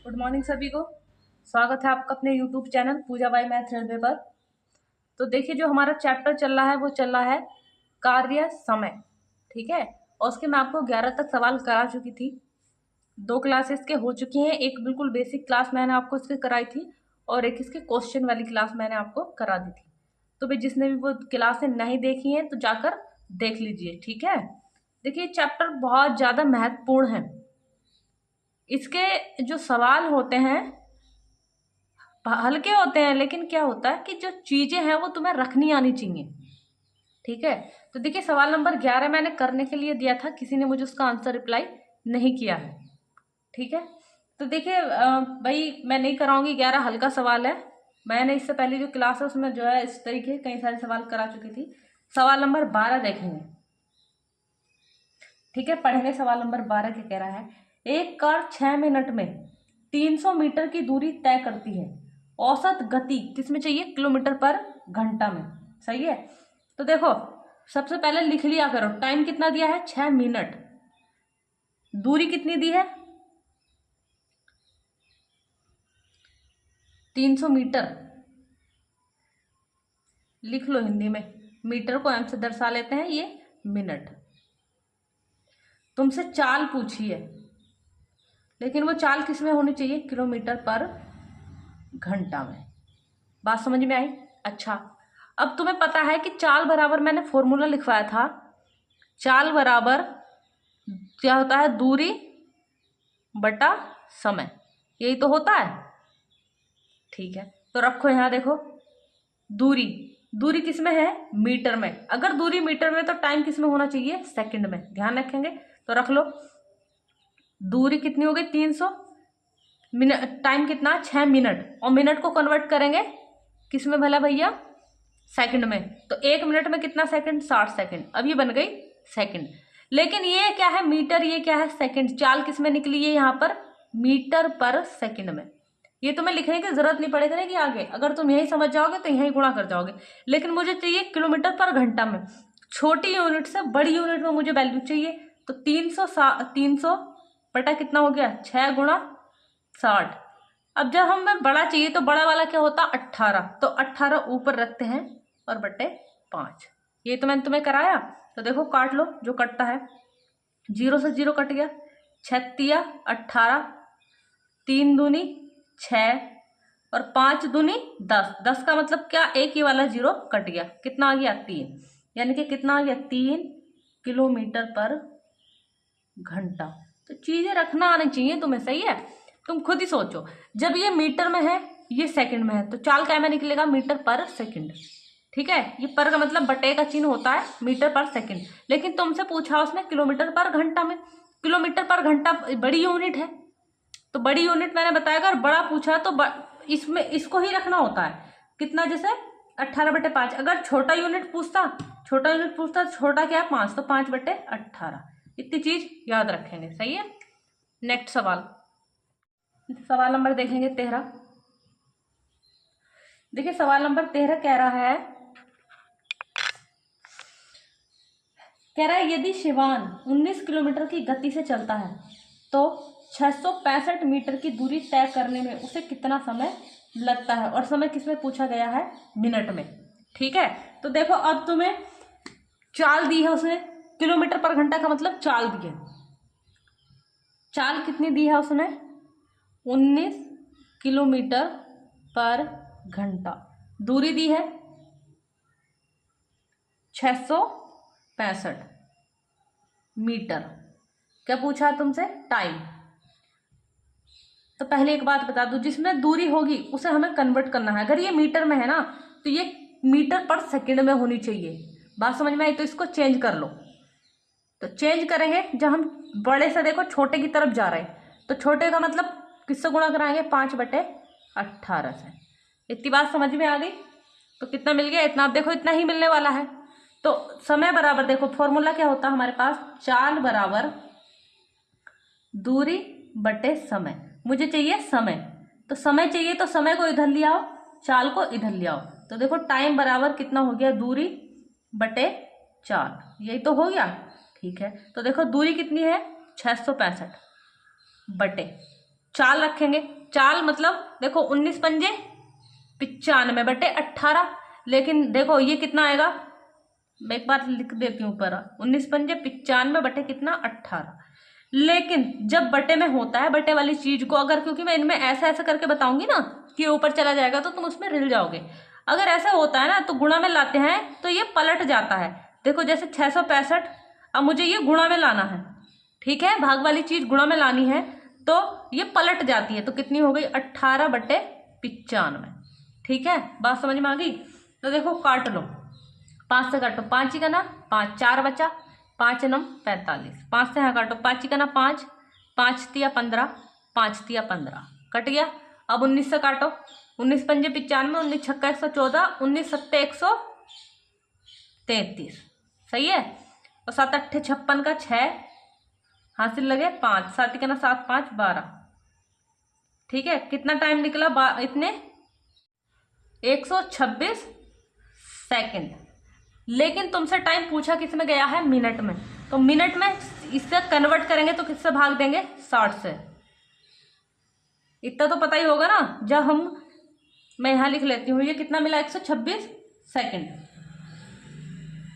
Good morning सभी को। स्वागत है आपका अपने YouTube channel Pooja by math railway पर। तो देखिए, जो हमारा चैप्टर चल रहा है वो चल रहा है कार्य समय। ठीक है, और उसके मैं आपको 11 तक सवाल करा चुकी थी। 2 क्लासेस के हो चुकी हैं। एक बिल्कुल बेसिक क्लास मैंने आपको इसकी कराई थी और एक इसके क्वेश्चन वाली क्लास मैंने आपको करा दी थी। तो भाई जिसने भी वो क्लासें नहीं देखी हैं तो जाकर देख लीजिए। ठीक है, देखिए चैप्टर बहुत ज़्यादा महत्वपूर्ण है। इसके जो सवाल होते हैं हल्के होते हैं, लेकिन क्या होता है कि जो चीजें हैं वो तुम्हें रखनी आनी चाहिए। ठीक है, तो देखिए सवाल नंबर 11 मैंने करने के लिए दिया था, किसी ने मुझे उसका आंसर रिप्लाई नहीं किया है। ठीक है, तो देखिए भाई मैं नहीं कराऊंगी। 11 हल्का सवाल है। मैंने इससे पहले जो क्लास है उसमें जो है इस तरीके कई सारे सवाल करा चुकी थी। सवाल नंबर 12 देखेंगे। ठीक है, पढ़ेंगे। सवाल नंबर 12 क्या कह रहा है। एक कार 6 मिनट में 300 मीटर की दूरी तय करती है। औसत गति किसमें चाहिए? किलोमीटर पर घंटा में। सही है, तो देखो सबसे पहले लिख लिया करो। टाइम कितना दिया है? 6 मिनट। दूरी कितनी दी है? 300 मीटर। लिख लो हिंदी में। मीटर को एम से दर्शा लेते हैं, ये मिनट। तुमसे चाल पूछी है, लेकिन वो चाल किस में होनी चाहिए? किलोमीटर पर घंटा में। बात समझ में आई? अच्छा, अब तुम्हें पता है कि चाल बराबर मैंने फॉर्मूला लिखवाया था। चाल बराबर क्या होता है? दूरी बटा समय। यही तो होता है। ठीक है, तो रखो यहां। देखो दूरी, दूरी किस में है? मीटर में। अगर दूरी मीटर में तो टाइम किस में होना चाहिए? सेकंड में। ध्यान रखेंगे, तो रख लो। दूरी कितनी हो गई? 300 मिनट। टाइम कितना? 6 मिनट। और मिनट को कन्वर्ट करेंगे किस में भला भैया? सेकंड में। तो 1 मिनट में कितना सेकंड? 60 सेकंड। अब ये बन गई सेकंड। लेकिन ये क्या है? मीटर। ये क्या है? सेकंड। चाल किस में निकली है यहाँ पर? मीटर पर सेकंड में। ये तुम्हें लिखने की जरूरत नहीं पड़ेगी ना कि आगे, अगर तुम यही समझ जाओगे तो यही गुणा कर जाओगे। लेकिन मुझे चाहिए किलोमीटर पर घंटा में। छोटी यूनिट से बड़ी यूनिट में मुझे वैल्यू चाहिए। तो 300 बटा कितना हो गया? 6 गुणा 60। अब जब हमें बड़ा चाहिए तो बड़ा वाला क्या होता? 18। तो 18 ऊपर रखते हैं और बटे 5। ये तो मैंने तुम्हें कराया। तो देखो काट लो जो कटता है। 0 से 0 कट गया। 6 18, 3 दूनी 6 और 5 दूनी 10। 10 का मतलब क्या? एक ही वाला 0 कट गया। कितना आ गया? 3। यानी कि कितना आ गया? 3 किलोमीटर पर घंटा। तो चीजें रखना आनी चाहिए तुम्हें। सही है, तुम खुद ही सोचो। जब ये मीटर में है, ये सेकंड में है, तो चाल क्या में निकलेगा? मीटर पर सेकंड। ठीक है, ये पर का मतलब बटे का चिन्ह होता है मीटर पर सेकंड। लेकिन तुमसे पूछा उसने किलोमीटर पर घंटा में। किलोमीटर पर घंटा बड़ी यूनिट है, तो बड़ी यूनिट मैंने बताया। अगर बड़ा पूछा तो इसमें इसको ही रखना होता है। कितना? जैसे 18/5। अगर छोटा यूनिट पूछता तो छोटा क्या है? 5। तो 5/18। इतनी चीज याद रखेंगे। सही है। नेक्स्ट सवाल, सवाल नंबर देखेंगे 13। देखिए सवाल नंबर 13 कह रहा है यदि शिवान 19 किलोमीटर की गति से चलता है तो 665 मीटर की दूरी तय करने में उसे कितना समय लगता है? और समय किसमें पूछा गया है? मिनट में। ठीक है, तो देखो अब तुम्हें चाल दी है उसने। किलोमीटर पर घंटा का मतलब चाल दी है। चाल कितनी दी है उसने? 19 किलोमीटर पर घंटा। दूरी दी है 665 मीटर। क्या पूछा तुमसे? टाइम। तो पहले एक बात बता दूं, जिसमें दूरी होगी उसे हमें कन्वर्ट करना है। अगर ये मीटर में है ना, तो ये मीटर पर सेकंड में होनी चाहिए। बात समझ में आई? तो इसको चेंज कर लो। तो चेंज करेंगे जब हम बड़े से देखो छोटे की तरफ जा रहे हैं, तो छोटे का मतलब किससे गुणा कराएंगे? 5/18 से। इतनी बात समझ में आ गई? तो कितना मिल गया? इतना। आप देखो इतना ही मिलने वाला है। तो समय बराबर, देखो फॉर्मूला क्या होता है हमारे पास? चाल बराबर दूरी बटे समय। मुझे चाहिए समय, तो समय चाहिए तो समय को इधर ले आओ, चाल को इधर ले आओ। तो देखो टाइम बराबर कितना हो गया? दूरी बटे चाल। यही तो हो गया। ठीक है, तो देखो दूरी कितनी है? 665 बटे चाल रखेंगे। चाल मतलब देखो 19 पंजे 95/18, लेकिन देखो ये कितना आएगा, मैं एक बार लिख देती हूँ ऊपर, 19 पंजे 95 बटे कितना 18। लेकिन जब बटे में होता है, बटे वाली चीज को अगर, क्योंकि मैं इनमें ऐसा ऐसा करके बताऊंगी ना कि ऊपर चला जाएगा तो तुम उसमें रिल जाओगे, अगर ऐसा होता है ना तो गुणा में लाते हैं तो ये पलट जाता है। देखो जैसे 665, अब मुझे ये गुणा में लाना है, ठीक है, भाग वाली चीज गुणा में लानी है तो ये पलट जाती है, तो कितनी हो गई 18/95। ठीक है, बात समझ में आ गई। तो देखो काट लो, 5 से काटो, 5 ही का ना 5, 4 बचा, 5 नम 45, 5 से यहाँ काटो, 5 ही का ना 5, 5 तिया 15, 5 तिया 15 कट गया। अब 19 से काटो, 19 पंजे 95, 19 छक्का 114, 19 सत्ते 133, सही है। और 7 अट्ठे 56 का 6 हासिल लगे 5, 7 ही का ना 7, 5 12, ठीक है। कितना टाइम निकला इतने 126 सेकंड। लेकिन तुमसे टाइम पूछा किस में गया है, मिनट में, तो मिनट में इससे कन्वर्ट करेंगे तो किससे भाग देंगे, 60 से। इतना तो पता ही होगा ना। जब हम, मैं यहां लिख लेती हूँ, ये कितना मिला 126 सेकंड,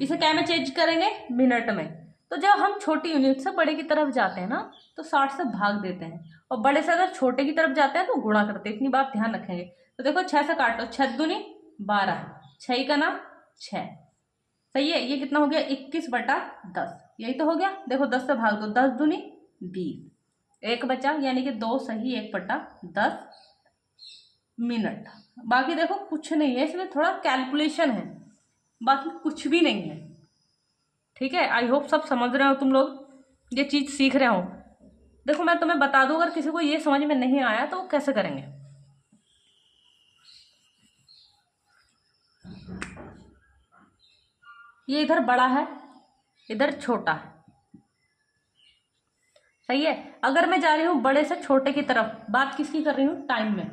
इसे क्या में चेंज करेंगे, मिनट में। तो जब हम छोटी यूनिट से बड़े की तरफ जाते हैं ना तो 60 से भाग देते हैं, और बड़े से अगर छोटे की तरफ जाते हैं तो गुणा करते हैं, इतनी बात ध्यान रखेंगे। तो देखो 6 से काटो, 6 दूनी 12, 6 का नाम 6, सही है। ये कितना हो गया 21/10, यही तो हो गया। देखो 10 से भाग दो, 10 दूनी 20, 1 बचा, यानी कि 2 सही 1/10 मिनट। बाकी देखो कुछ नहीं है इसमें, थोड़ा कैलकुलेशन है, बाकी कुछ भी नहीं है। ठीक है, आई होप सब समझ रहे हो तुम लोग, ये चीज सीख रहे हो। देखो मैं तुम्हें बता दूं, अगर किसी को ये समझ में नहीं आया तो वो कैसे करेंगे। ये इधर बड़ा है, इधर छोटा है, सही है। अगर मैं जा रही हूं बड़े से छोटे की तरफ, बात किसकी कर रही हूं, टाइम में,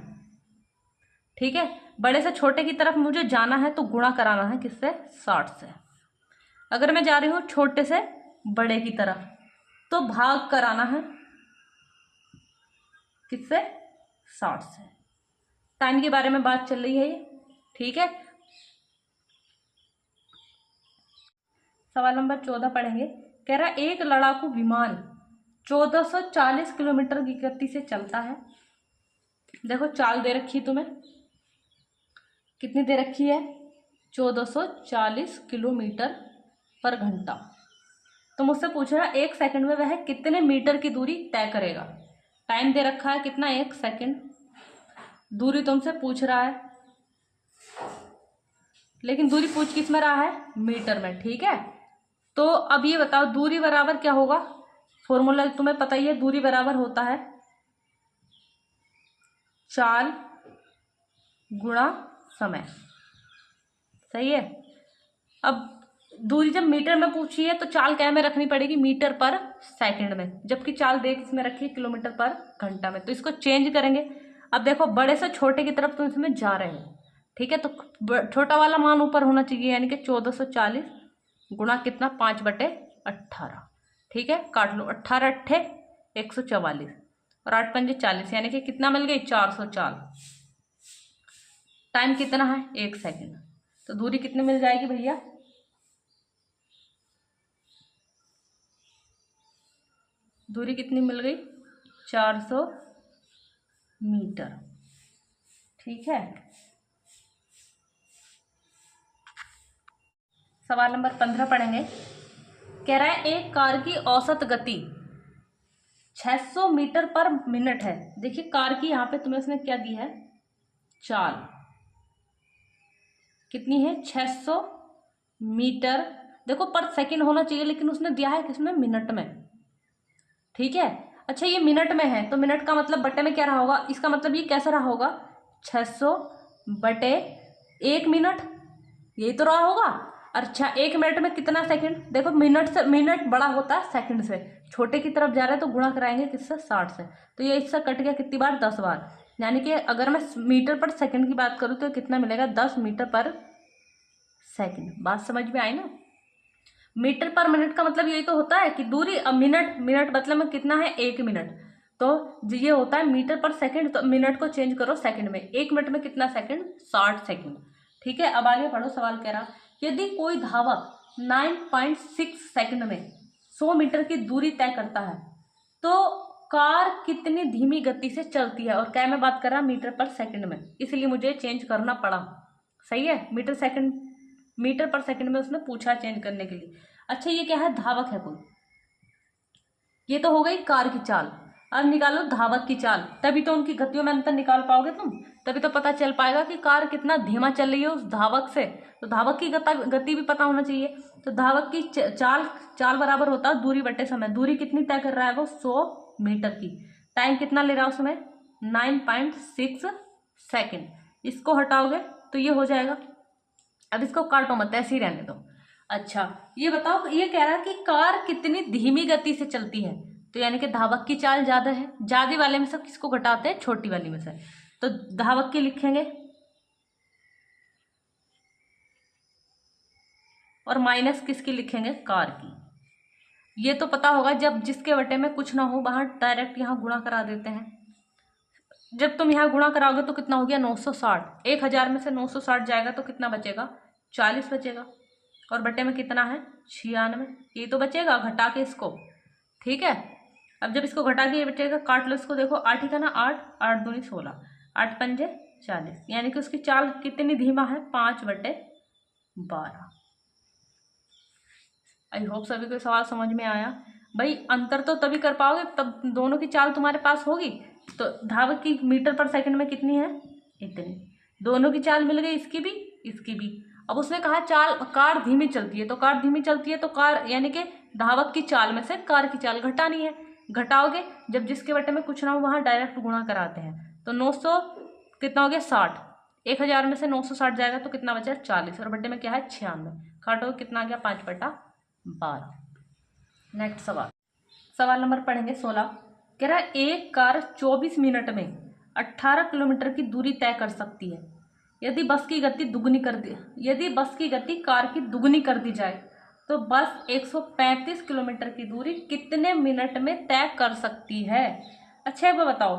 ठीक है। बड़े से छोटे की तरफ मुझे जाना है तो गुणा कराना है किससे, 60 से। अगर मैं जा रही हूं छोटे से बड़े की तरफ तो भाग कराना है किससे, 60 से। टाइम के बारे में बात चल रही है ये, ठीक है। सवाल नंबर 14 पढ़ेंगे। कह रहा एक लड़ाकू विमान 1440 किलोमीटर की गति से चलता है। देखो चाल दे रखी तुम्हें, कितनी दे रखी है, 1440 किलोमीटर पर घंटा। तो मुझसे पूछ रहा है 1 सेकंड में वह कितने मीटर की दूरी तय करेगा। टाइम दे रखा है कितना, 1 सेकंड, दूरी तुमसे पूछ रहा है, लेकिन दूरी पूछ किस में रहा है, मीटर में, ठीक है। तो अब ये बताओ दूरी बराबर क्या होगा, फॉर्मूला तुम्हें पता ही है, दूरी बराबर होता है चाल गुणा समय, सही है। अब दूरी जब मीटर में पूछी है तो चाल क्या में रखनी पड़ेगी, मीटर पर सेकंड में, जबकि चाल देख इसमें रखी है किलोमीटर पर घंटा में, तो इसको चेंज करेंगे। अब देखो बड़े से छोटे की तरफ तुम इसमें जा रहे हो, ठीक है, तो छोटा वाला मान ऊपर होना चाहिए, यानी कि 1440 गुणा कितना 5/18, ठीक है। काट लो, 18 अट्ठे 144 और 8 पंजे 40, यानी कि कितना मिल गई 404। टाइम कितना है 1 सेकंड, तो दूरी कितनी मिल जाएगी भैया, दूरी कितनी मिल गई 400 मीटर, ठीक है। सवाल नंबर 15 पढ़ेंगे। कह रहा है एक कार की औसत गति 600 मीटर पर मिनट है। देखिए कार की यहाँ पे तुम्हें उसने क्या दी है, चाल कितनी है 600 मीटर, देखो पर सेकंड होना चाहिए लेकिन उसने दिया है किसमें, मिनट में, ठीक है। अच्छा ये मिनट में है तो मिनट का मतलब बटे में क्या रहा होगा, इसका मतलब ये कैसा रहा होगा 600 बटे 1 मिनट, यही तो रहा होगा। अच्छा 1 मिनट में कितना सेकंड, देखो मिनट से, मिनट बड़ा होता है सेकंड से, छोटे की तरफ जा रहे हैं तो गुणा कराएंगे किससे, 60 से। तो ये इससे कट गया कितनी बार, 10 बार, यानी कि अगर मैं मीटर पर सेकंड की बात करूँ तो कितना मिलेगा, 10 मीटर पर सेकंड। बात समझ में आई ना। मीटर पर मिनट का मतलब यही तो होता है कि दूरी, अब मिनट, मिनट मतलब में कितना है 1 मिनट, तो ये होता है मीटर पर सेकंड, तो मिनट को चेंज करो सेकंड में। 1 मिनट में कितना सेकंड? 60 सेकंड। ठीक है, अब आगे पढ़ो। सवाल कह रहा यदि कोई धावक 9.6 सेकंड में 100 मीटर की दूरी तय करता है तो कार कितनी धीमी गति से चलती है। और क्या मैं बात कर रहा मीटर पर सेकंड में, इसलिए मुझे चेंज करना पड़ा। सही है, मीटर पर सेकंड में उसने पूछा चेंज करने के लिए। अच्छा, ये क्या है? धावक है कोई। ये तो हो गई कार की चाल। अब निकालो धावक की चाल, तभी तो उनकी गतियों में अंतर निकाल पाओगे तुम, तभी तो पता चल पाएगा कि कार कितना धीमा चल रही है उस धावक से। तो धावक की गति भी पता होना चाहिए। तो धावक की चाल बराबर होता है दूरी बटे समय। दूरी कितनी तय कर रहा है वो? 100 मीटर की। टाइम कितना ले रहा है उसमें? 9.6 सेकेंड। इसको हटाओगे तो ये हो जाएगा। अब इसको काटो मत, ऐसे ही रहने दो। अच्छा, ये बताओ, ये कह रहा है कि कार कितनी धीमी गति से चलती है, तो यानी कि धावक की चाल ज्यादा है। ज्यादा वाले में से किसको घटाते हैं? छोटी वाली में से। तो धावक की लिखेंगे और माइनस किसकी लिखेंगे? कार की। ये तो पता होगा, जब जिसके बटे में कुछ ना हो वहां डायरेक्ट यहाँ गुणा करा देते हैं। जब तुम यहाँ गुणा कराओगे तो कितना हो गया? 960। 1000 में से 960 जाएगा तो कितना बचेगा? 40 बचेगा। और बटे में कितना है? 96। ये तो बचेगा घटा के इसको। ठीक है, अब जब इसको घटा के ये बचेगा, काट लो इसको। देखो 8 ही का ना, 8 8 दूनी 16, 8 पंजे 40, यानी कि उसकी चाल कितनी धीमा है? 5/12। आई होप सभी को सवाल समझ में आया। भाई अंतर तो तभी कर पाओगे तब दोनों की चाल तुम्हारे पास होगी। तो धावक की मीटर पर सेकंड में कितनी है? इतनी। दोनों की चाल मिल गई, इसकी भी इसकी भी। अब उसने कहा कार धीमी चलती है, तो कार धीमी चलती है तो कार यानी कि धावक की चाल में से कार की चाल घटानी है। घटाओगे, जब जिसके बटे में कुछ ना हो वहां डायरेक्ट गुणा कराते हैं। तो 900 कितना हो गया? 60। 1000 में से 960 जाएगा तो कितना बचा? 40। और बटे में क्या है? 96। काटो, कितना आ गया? 5/12। नेक्स्ट सवाल नंबर पढ़ेंगे 16। कह रहा है एक कार 24 मिनट में 18 किलोमीटर की दूरी तय कर सकती है। यदि बस की गति कार की दुगनी कर दी जाए तो बस 135 किलोमीटर की दूरी कितने मिनट में तय कर सकती है। अच्छा एक बार बताओ,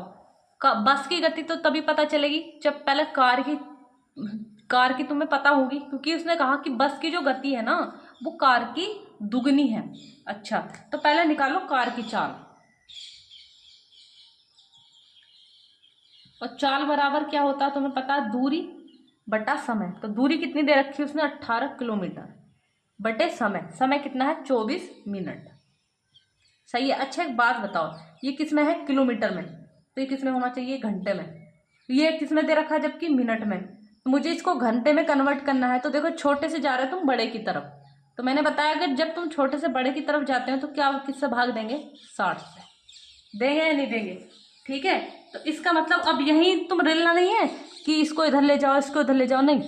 बस की गति तो तभी पता चलेगी जब पहले कार की तुम्हें पता होगी, क्योंकि उसने कहा कि बस की जो गति है ना वो कार की दुगनी है। अच्छा, तो पहले निकालो कार की चाल। और चाल बराबर क्या होता है तुम्हें पता है? दूरी बटा समय। तो दूरी कितनी दे रखी है उसने? 18 किलोमीटर बटे समय कितना है? 24 मिनट। सही है। अच्छा एक बात बताओ, ये किस में है? किलोमीटर में। तो ये किस में होना चाहिए? घंटे में। ये किस में दे रखा है? जबकि मिनट में। तो मुझे इसको घंटे में कन्वर्ट करना है। तो देखो छोटे से जा रहे हो तुम बड़े की तरफ, तो मैंने बताया अगर जब तुम छोटे से बड़े की तरफ जाते हो तो क्या किससे भाग देंगे? 60 से। देंगे या नहीं देंगे? ठीक है, तो इसका मतलब अब यही तुम रिलना नहीं है कि इसको इधर ले जाओ इसको इधर ले जाओ, नहीं,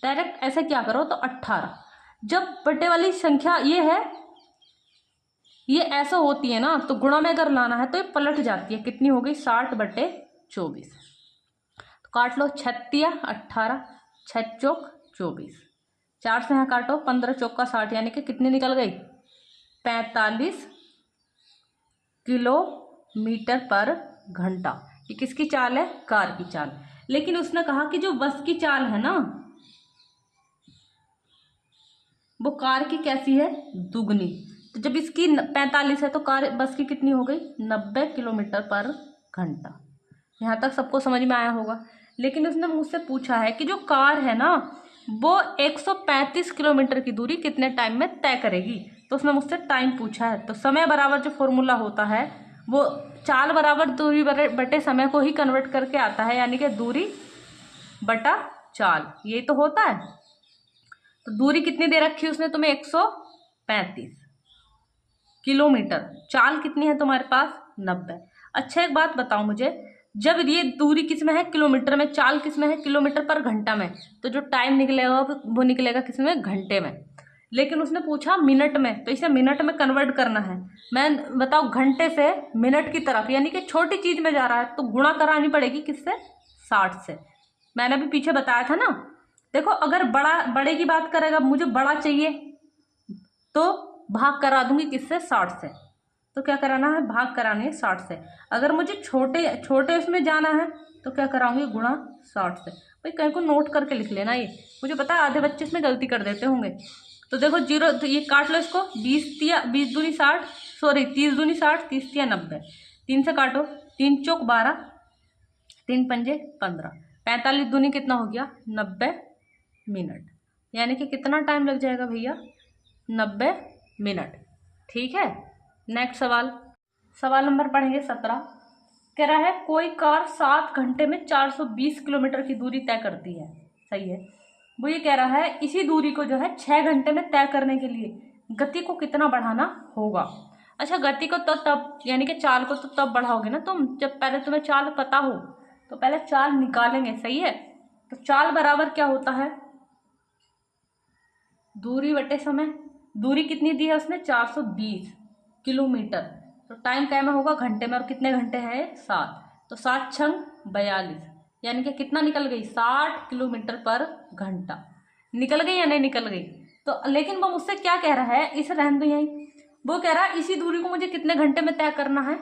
डायरेक्ट ऐसे क्या करो। तो 18 जब बटे वाली संख्या ये है, ये ऐसा होती है ना, तो गुणा में अगर लाना है तो ये पलट जाती है। कितनी हो गई? 60/24। तो काट लो, 36 18, 6 चौक 24, 4 से यहाँ काटो, 15 चौक का 60, यानी कि कितनी निकल गई? 45 किलोमीटर पर घंटा। ये किसकी चाल है? कार की चाल। लेकिन उसने कहा कि जो बस की चाल है ना वो कार की कैसी है? दुगनी। तो जब इसकी 45 है तो बस की कितनी हो गई? 90 किलोमीटर पर घंटा। यहाँ तक सबको समझ में आया होगा। लेकिन उसने मुझसे पूछा है कि जो कार है ना वो 135 किलोमीटर की दूरी कितने टाइम में तय करेगी। तो उसने मुझसे टाइम पूछा है। तो समय बराबर जो फॉर्मूला होता है वो चाल बराबर दूरी बटे समय को ही कन्वर्ट करके आता है, यानी कि दूरी बटा चाल, ये तो होता है। तो दूरी कितनी दे रखी है उसने तुम्हें? 135 किलोमीटर। चाल कितनी है तुम्हारे पास? 90। अच्छा एक बात बताओ मुझे, जब ये दूरी किस में है? किलोमीटर में। चाल किस में है? किलोमीटर पर घंटा में। तो जो टाइम निकलेगा वो निकलेगा किस में? घंटे में। लेकिन उसने पूछा मिनट में, तो इसे मिनट में कन्वर्ट करना है। मैं बताओ घंटे से मिनट की तरफ, यानी कि छोटी चीज में जा रहा है तो गुणा करानी पड़ेगी किससे? 60 से। मैंने अभी पीछे बताया था ना। देखो अगर बड़े की बात करेगा, मुझे बड़ा चाहिए तो भाग करा दूंगी किससे? 60 से। तो क्या कराना है, भाग करानी है 60 से। अगर मुझे छोटे छोटे उसमें जाना है तो क्या कराऊंगी, गुणा 60 से। भाई कहीं को नोट करके लिख लेना, ये मुझे पता है आधे बच्चे इसमें गलती कर देते होंगे। तो देखो जीरो, तो ये काट लो इसको, 20 दूनी 60, सॉरी 30 दूनी 60, 30 तिया 90, 3 से काटो, 3 चौक 12, 3 पंजे 15, 45 दूनी कितना हो गया, 90 मिनट। यानी कि कितना टाइम लग जाएगा भैया, 90 मिनट। ठीक है, नेक्स्ट सवाल, सवाल नंबर पढ़ेंगे 17। कह रहा है कोई कार 7 घंटे में 420 किलोमीटर की दूरी तय करती है। सही है। वो ये कह रहा है इसी दूरी को जो है 6 घंटे में तय करने के लिए गति को कितना बढ़ाना होगा। अच्छा, गति को तो तब, यानी कि चाल को तो तब बढ़ाओगे ना तुम जब पहले तुम्हें चाल पता हो, तो पहले चाल निकालेंगे। सही है। तो चाल बराबर क्या होता है, दूरी बटे समय। दूरी कितनी दी है उसने, 420 किलोमीटर। तो टाइम क्या में होगा, घंटे में, और कितने घंटे हैं, 7। तो 7 छंग 42, यानी कि कितना निकल गई, 60 किलोमीटर पर घंटा। निकल गई या नहीं निकल गई। तो लेकिन वो मुझसे क्या कह रहा है, इसे रहने दो यहीं। वो कह रहा है इसी दूरी को मुझे कितने घंटे में तय करना है,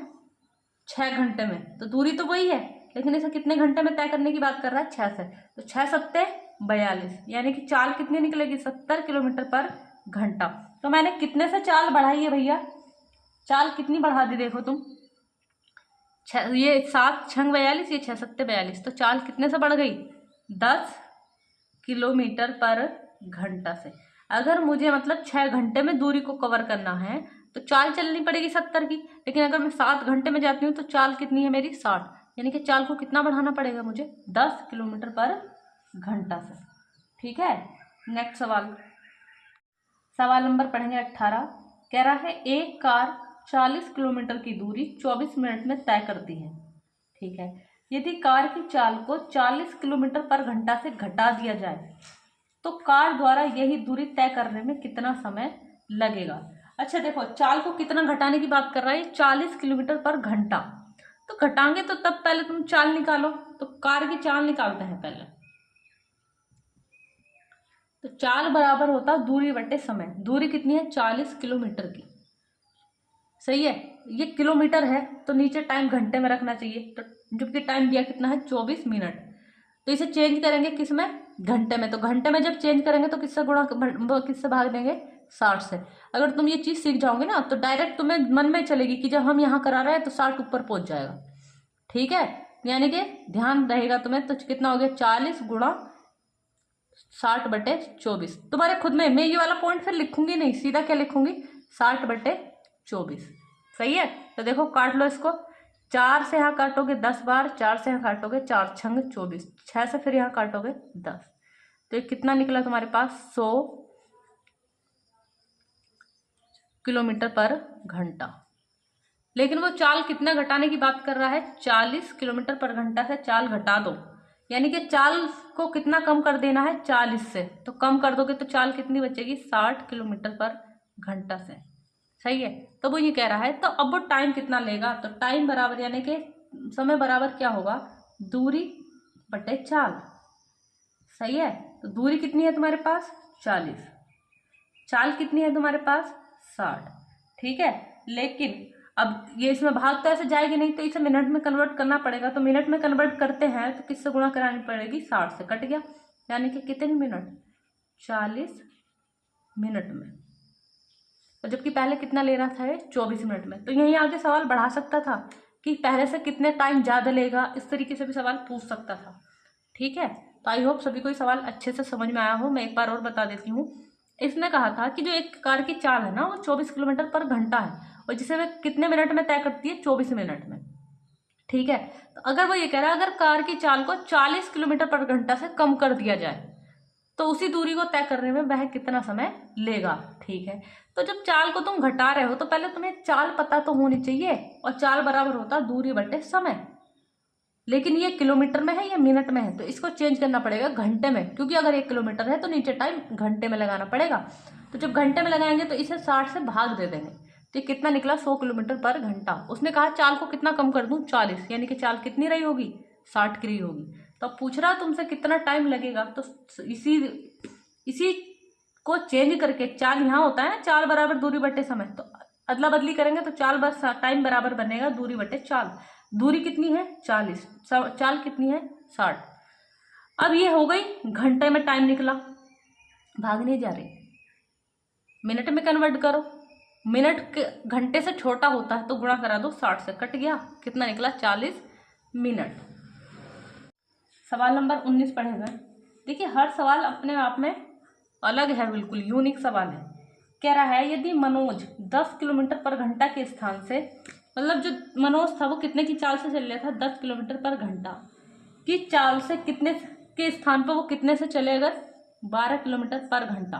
6 घंटे में। तो दूरी तो वही है, लेकिन इसे कितने घंटे में तय करने की बात कर रहा है, 6 से। तो 6 सत्ते 42, यानी कि चाल कितनी निकलेगी, 70 किलोमीटर पर घंटा। तो मैंने कितने से चाल बढ़ाई है भैया, चाल कितनी बढ़ा दी देखो तुम, ये 7 छंग 42, ये 6 सत्ते 42। तो चाल कितने से बढ़ गई, 10 किलोमीटर पर घंटा से। अगर मुझे मतलब 6 घंटे में दूरी को कवर करना है तो चाल चलनी पड़ेगी 70 की, लेकिन अगर मैं 7 घंटे में जाती हूँ तो चाल कितनी है मेरी, 60। यानी कि चाल को कितना बढ़ाना पड़ेगा मुझे, 10 किलोमीटर पर घंटा से। ठीक है, नेक्स्ट सवाल, सवाल नंबर पढ़ेंगे 18। कह रहा है एक कार 40 किलोमीटर की दूरी 24 मिनट में तय करती है। ठीक है, यदि कार की चाल को 40 किलोमीटर पर घंटा से घटा दिया जाए तो कार द्वारा यही दूरी तय करने में कितना समय लगेगा। अच्छा देखो, चाल को कितना घटाने की बात कर रहा है, 40 किलोमीटर पर घंटा। तो घटाएंगे तो तब पहले तुम चाल निकालो, तो कार की चाल निकालते हैं पहले। तो चाल बराबर होता दूरी बटे समय। दूरी कितनी है, 40 किलोमीटर की। सही है, ये किलोमीटर है तो नीचे टाइम घंटे में रखना चाहिए, तो जबकि टाइम दिया कितना है, 24 मिनट। तो इसे चेंज करेंगे किस में, घंटे में। तो घंटे में जब चेंज करेंगे तो किससे गुणा, किससे भाग देंगे, 60 से। अगर तुम ये चीज सीख जाओगे ना तो डायरेक्ट तुम्हें मन में चलेगी कि जब हम यहाँ करा रहे हैं तो 60 ऊपर पहुंच जाएगा। ठीक है, यानी कि ध्यान रहेगा तुम्हें। तो कितना हो गया, 40 गुणा 60 बटे 24। तुम्हारे खुद में, मैं ये वाला पॉइंट फिर लिखूंगी नहीं, सीधा क्या लिखूंगी, 60 बटे 24। सही है। तो देखो काट लो इसको, 4 से यहाँ काटोगे 10 बार, 4 से यहाँ काटोगे 4 छंग 24, 6 से फिर यहाँ काटोगे 10। तो ये कितना निकला तुम्हारे पास, 100 किलोमीटर पर घंटा। लेकिन वो चाल कितना घटाने की बात कर रहा है, 40 किलोमीटर पर घंटा से चाल घटा दो। यानी कि चाल को कितना कम कर देना है, 40 से। तो कम कर दोगे तो चाल कितनी बचेगी, 60 किलोमीटर पर घंटा से। सही है। तो वो ये कह रहा है, तो अब वो टाइम कितना लेगा, तो टाइम बराबर यानी कि समय बराबर क्या होगा, दूरी बटे चाल। सही है। तो दूरी कितनी है तुम्हारे पास, 40, चाल कितनी है तुम्हारे पास, 60। ठीक है, लेकिन अब ये इसमें भाग तो ऐसे जाएगी नहीं, तो इसे मिनट में कन्वर्ट करना पड़ेगा। तो मिनट में कन्वर्ट करते हैं तो किससे गुणा करानी पड़ेगी, 60 से। कट गया, यानी कि कितने मिनट, 40 मिनट में। तो जबकि पहले कितना ले रहा था, 24 मिनट में। तो यहीं आगे सवाल बढ़ा सकता था कि पहले से कितने टाइम ज़्यादा लेगा, इस तरीके से भी सवाल पूछ सकता था। ठीक है, तो आई होप सभी को ये सवाल अच्छे से समझ में आया हो। मैं एक बार और बता देती हूँ। इसने कहा था कि जो एक कार की चाल है ना, वो 24 किलोमीटर पर घंटा है, और जिसे वे कितने मिनट में तय करती है, 24 मिनट में। ठीक है, तो अगर वो ये कह रहा है अगर कार की चाल को 40 किलोमीटर पर घंटा से कम कर दिया जाए तो उसी दूरी को तय करने में वह कितना समय लेगा। ठीक है, तो जब चाल को तुम घटा रहे हो तो पहले तुम्हें चाल पता तो होनी चाहिए, और चाल बराबर होता दूरी बटे समय। लेकिन ये किलोमीटर में है, ये मिनट में है, तो इसको चेंज करना पड़ेगा घंटे में, क्योंकि अगर 1 किलोमीटर है तो नीचे टाइम घंटे में लगाना पड़ेगा। तो जब घंटे में लगाएंगे तो इसे 60 से भाग दे देंगे, तो ये कितना निकला, 100 किलोमीटर पर घंटा। उसने कहा चाल को कितना कम कर दूं, 40, यानी कि चाल कितनी रही होगी, 60 की रही होगी। तो पूछ रहा तुमसे कितना टाइम लगेगा, तो इसी को चेंज करके, चाल यहाँ होता है ना, चाल बराबर दूरी बटे समय, तो अदला बदली करेंगे तो चाल बस टाइम बराबर बनेगा दूरी बटे चाल। दूरी कितनी है 40, चाल कितनी है 60। अब ये हो गई घंटे में टाइम निकला, भागने जा रही, मिनट में कन्वर्ट करो, मिनट घंटे से छोटा होता है तो गुणा करा दो 60 से, कट गया, कितना निकला 40 मिनट। सवाल नंबर 19 पढ़े हुए। देखिए हर सवाल अपने आप में अलग है, बिल्कुल यूनिक सवाल है। कह रहा है यदि मनोज 10 किलोमीटर पर घंटा के स्थान से, मतलब जो मनोज था वो कितने की चाल से चल रहा था, 10 किलोमीटर पर घंटा की चाल से कितने के स्थान पर वो कितने से चले, अगर 12 किलोमीटर पर घंटा,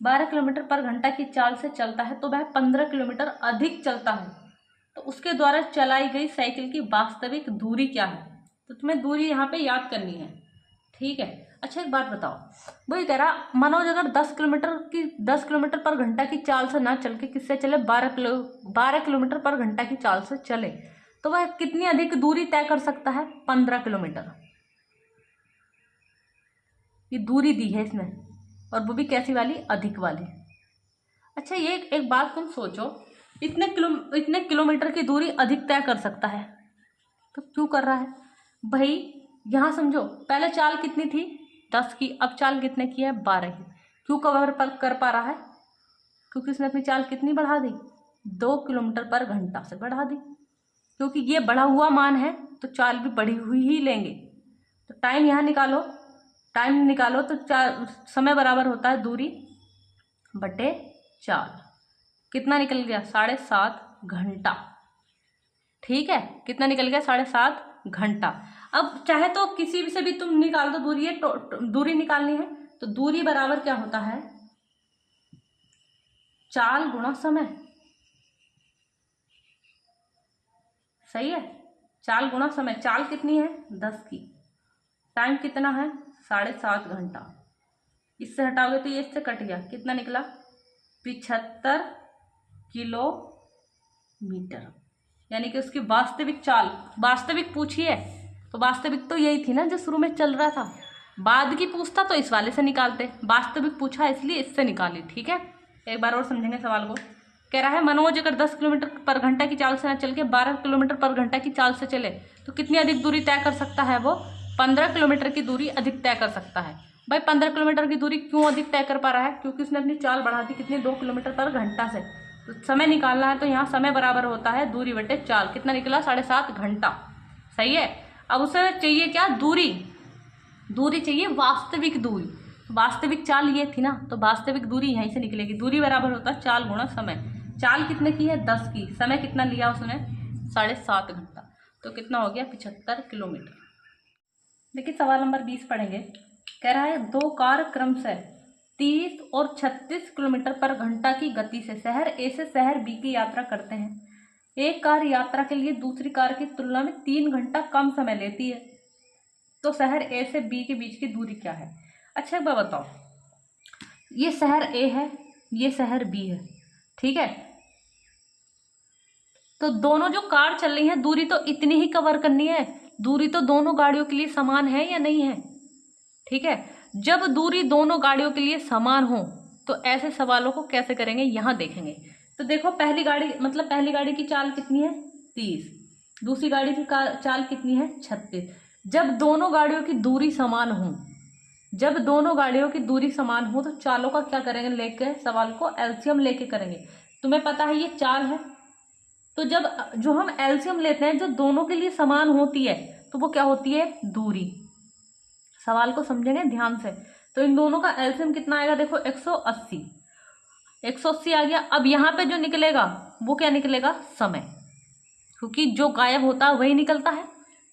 12 किलोमीटर पर घंटा की चाल से चलता है तो वह 15 किलोमीटर अधिक चलता है, तो उसके द्वारा चलाई गई साइकिल की वास्तविक दूरी क्या है। तो तुम्हें दूरी यहाँ पे याद करनी है, ठीक है। अच्छा एक बात बताओ, वो ये कह रहा मनोज अगर 10 किलोमीटर पर घंटा की चाल से ना चल के किससे चले, 12 किलोमीटर पर घंटा की चाल से चले, तो वह कितनी अधिक दूरी तय कर सकता है, 15 किलोमीटर। ये दूरी दी है इसने, और वो भी कैसी वाली, अधिक वाली। अच्छा ये एक बात तुम सोचो, इतने किलोमीटर की दूरी अधिक तय कर सकता है तो क्यों कर रहा है भाई। यहाँ समझो पहले चाल कितनी थी 10 की, अब चाल कितने की है 12 की। क्यों कवर कर पा रहा है, क्योंकि उसने अपनी चाल कितनी बढ़ा दी, 2 किलोमीटर पर घंटा से बढ़ा दी। क्योंकि ये बढ़ा हुआ मान है तो चाल भी बढ़ी हुई ही लेंगे। तो टाइम यहाँ निकालो, टाइम निकालो तो समय बराबर होता है दूरी बटे चाल, कितना निकल गया 7.5 घंटा, ठीक है। कितना निकल गया 7.5 घंटा। अब चाहे तो किसी भी से भी तुम निकाल दो दूरी, दूरी निकालनी है तो दूरी बराबर क्या होता है, चाल गुणा समय, सही है। चाल गुणा समय, चाल कितनी है 10 की, टाइम कितना है 7.5 घंटा, इससे हटाओगे तो ये इससे कट गया, कितना निकला 75 किलोमीटर। यानी कि उसकी वास्तविक चाल, वास्तविक पूछी है तो वास्तविक तो यही थी ना जो शुरू में चल रहा था, बाद की पूछता तो इस वाले से निकालते, वास्तविक पूछा इसलिए इससे निकाली, ठीक है। एक बार और समझेंगे सवाल को। कह रहा है मनोज अगर 10 किलोमीटर पर घंटा की चाल से ना चल के 12 किलोमीटर पर घंटा की चाल से चले तो कितनी अधिक दूरी तय कर सकता है, वो 15 किलोमीटर की दूरी अधिक तय कर सकता है। भाई 15 किलोमीटर की दूरी क्यों अधिक तय कर पा रहा है, क्योंकि उसने अपनी चाल बढ़ा दी कितनी, 2 किलोमीटर पर घंटा से। तो समय निकालना है तो यहाँ समय बराबर होता है दूरी बटे चाल, कितना निकला 7.5 घंटा, सही है। अब उसे चाहिए क्या, दूरी, दूरी चाहिए वास्तविक दूरी, वास्तविक चाल ये थी ना तो वास्तविक दूरी यहीं से निकलेगी, दूरी बराबर होता है चाल गुणा समय। चाल कितने की है 10 की, समय कितना लिया उसने 7.5 घंटा, तो कितना हो गया 75 किलोमीटर। देखिए सवाल नंबर 20 पढ़ेंगे। कह रहा है 2 कार क्रमशः 30 और 36 किलोमीटर पर घंटा की गति से शहर ए से शहर बी की यात्रा करते हैं। एक कार यात्रा के लिए दूसरी कार की तुलना में 3 घंटा कम समय लेती है, तो शहर ए से बी के बीच की दूरी क्या है। अच्छा एक बात बताओ, ये शहर ए है, ये शहर बी है, ठीक है। तो दोनों जो कार चल रही है दूरी तो इतनी ही कवर करनी है, दूरी तो दोनों गाड़ियों के लिए समान है या नहीं है, ठीक है। जब दूरी दोनों गाड़ियों के लिए समान हो तो ऐसे सवालों को कैसे करेंगे, यहाँ देखेंगे। तो देखो पहली गाड़ी की चाल कितनी है 30, दूसरी गाड़ी की चाल कितनी है 36। जब दोनों गाड़ियों की दूरी समान हो, जब दोनों गाड़ियों की दूरी समान हो तो चालों का क्या करेंगे, लेके सवाल को एलसीएम लेके करेंगे। तुम्हें पता है ये चाल है, तो जब जो हम एलसीएम लेते हैं जो दोनों के लिए समान होती है तो वो क्या होती है, दूरी। सवाल को समझेंगे ध्यान से। तो इन दोनों का एलसीएम कितना आएगा, देखो 180, 180 आ गया। अब यहाँ पे जो निकलेगा वो क्या निकलेगा, समय, क्योंकि जो गायब होता है वही निकलता है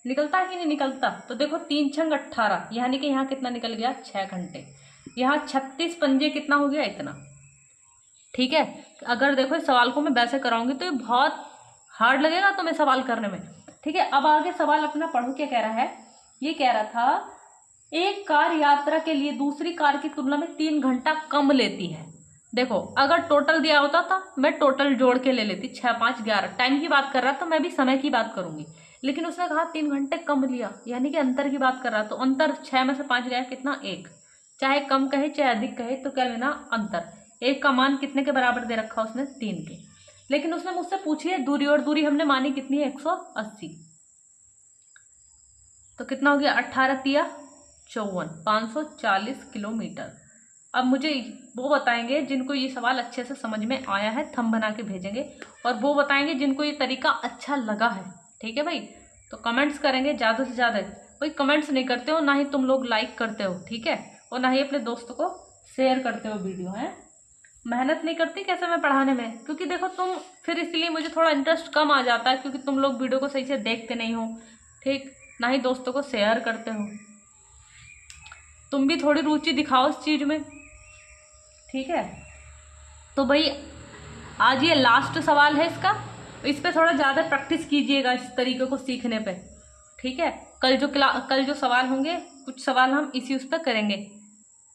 कि नहीं निकलता। तो देखो 3 छंग 18, यानी कि यहाँ कितना निकल गया 6 घंटे। यहाँ 36 पंजे कितना हो गया, इतना, ठीक है। अगर देखो इस सवाल को मैं वैसे कराऊंगी तो ये बहुत हार्ड लगेगा तुम्हें सवाल करने में, ठीक है। अब आगे सवाल अपना पढ़ो, क्या कह रहा है। ये कह रहा था एक कार यात्रा के लिए दूसरी कार की तुलना में 3 घंटा कम लेती है। देखो अगर टोटल दिया होता था मैं टोटल जोड़ के ले लेती, 6 5 11, टाइम की बात कर रहा तो मैं भी समय की बात करूंगी, लेकिन उसने कहा 3 घंटे कम लिया, यानी कि अंतर की बात कर रहा। तो अंतर 6 में से 5 गया कितना, 1। चाहे कम कहे चाहे अधिक कहे तो क्या लेना, अंतर। एक का मान कितने के बराबर दे रखा उसने, 3 के। लेकिन उसने मुझसे पूछी है दूरी, और दूरी हमने मानी कितनी है, 180। तो कितना हो गया, 18 तिया 54, 540 किलोमीटर। अब मुझे वो बताएंगे जिनको ये सवाल अच्छे से समझ में आया है, थंब बना के भेजेंगे, और वो बताएंगे जिनको ये तरीका अच्छा लगा है। ठीक है भाई, तो कमेंट्स करेंगे ज़्यादा से ज़्यादा। भाई कमेंट्स नहीं करते हो, ना ही तुम लोग लाइक करते हो, ठीक है, और ना ही अपने दोस्तों को शेयर करते हो वीडियो, है। मेहनत नहीं करती कैसे मैं पढ़ाने में, क्योंकि देखो तुम, फिर इसलिए मुझे थोड़ा इंटरेस्ट कम आ जाता है, क्योंकि तुम लोग वीडियो को सही से देखते नहीं हो, ठीक, ना ही दोस्तों को शेयर करते हो। तुम भी थोड़ी रुचि दिखाओ इस चीज़ में, ठीक है। तो भाई आज ये लास्ट सवाल है इसका, इस पे थोड़ा ज़्यादा प्रैक्टिस कीजिएगा इस तरीके को सीखने पे, ठीक है। कल जो सवाल होंगे, कुछ सवाल हम इसी उस पर करेंगे,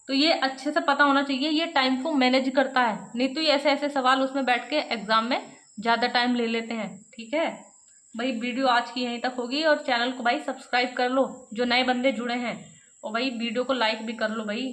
तो ये अच्छे से पता होना चाहिए, ये टाइम को मैनेज करता है, नहीं तो ये ऐसे ऐसे सवाल उसमें बैठ के एग्जाम में ज़्यादा टाइम ले लेते हैं, ठीक है भाई। वीडियो आज की यहीं तक होगी, और चैनल को भाई सब्सक्राइब कर लो जो नए बंदे जुड़े हैं, और भाई वीडियो को लाइक भी कर लो भाई।